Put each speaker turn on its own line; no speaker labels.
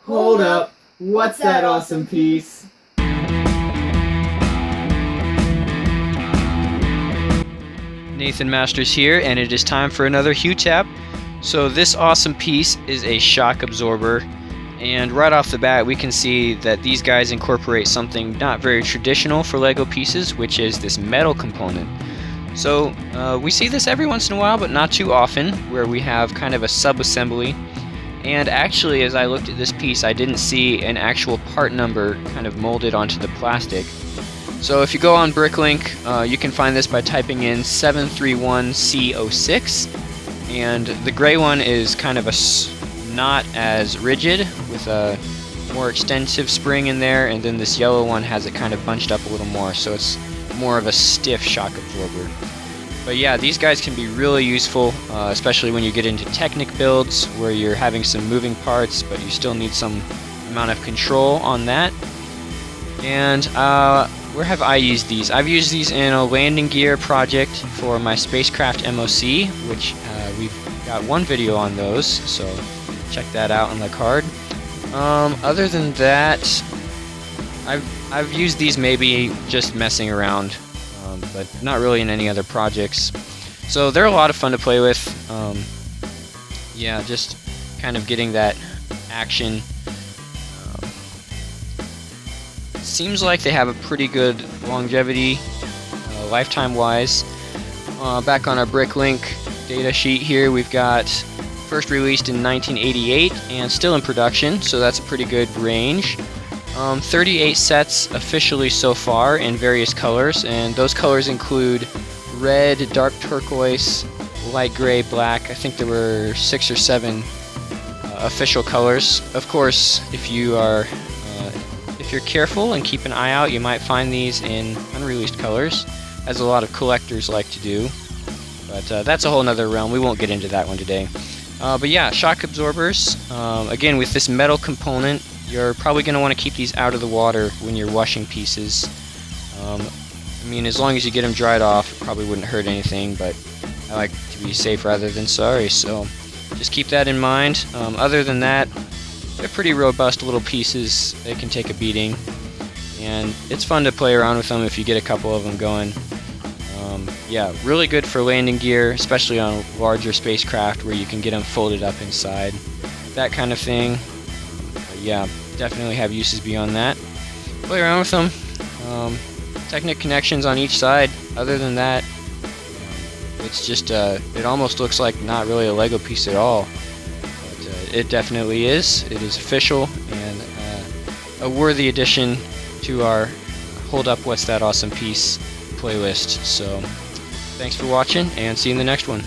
Hold up, what's that awesome piece?
Nathan Masters here, and it is time for another HUWTAP. So this awesome piece is a shock absorber, and right off the bat we can see that these guys incorporate something not very traditional for LEGO pieces, which is this metal component. So we see this every once in a while, but not too often, where we have kind of a sub-assembly. And actually, as I looked at this piece, I didn't see an actual part number kind of molded onto the plastic. So if you go on Bricklink, you can find this by typing in 731C06, and the gray one is kind of not as rigid, with a more extensive spring in there, and then this yellow one has it kind of bunched up a little more, so it's more of a stiff shock absorber. But yeah, these guys can be really useful, especially when you get into Technic builds where you're having some moving parts, but you still need some amount of control on that. And where have I used these? I've used these in a landing gear project for my spacecraft MOC, which we've got one video on those, so check that out on the card. Other than that, I've used these maybe just messing around, but not really in any other projects. So they're a lot of fun to play with. Yeah, just kind of getting that action. Seems like they have a pretty good longevity, lifetime wise. Back on our Bricklink data sheet here, we've got first released in 1988 and still in production, so that's a pretty good range. 38 sets officially so far in various colors, and those colors include red, dark turquoise, light gray, black. I think there were 6 or 7 official colors. Of course, if you're careful and keep an eye out, you might find these in unreleased colors, as a lot of collectors like to do. But that's a whole nother realm. We won't get into that one today. But yeah, shock absorbers. Again, with this metal component, you're probably going to want to keep these out of the water when you're washing pieces. I mean, as long as you get them dried off, it probably wouldn't hurt anything, but I like to be safe rather than sorry, so just keep that in mind. Other than that, they're pretty robust little pieces. They can take a beating, and it's fun to play around with them if you get a couple of them going. Yeah, really good for landing gear, especially on larger spacecraft where you can get them folded up inside, that kind of thing. Yeah, definitely have uses beyond that. Play around with them. Technic connections on each side. Other than that, it's just it almost looks like not really a LEGO piece at all. But it definitely is. It is official and a worthy addition to our Hold Up What's That Awesome Piece playlist. So thanks for watching, and see you in the next one.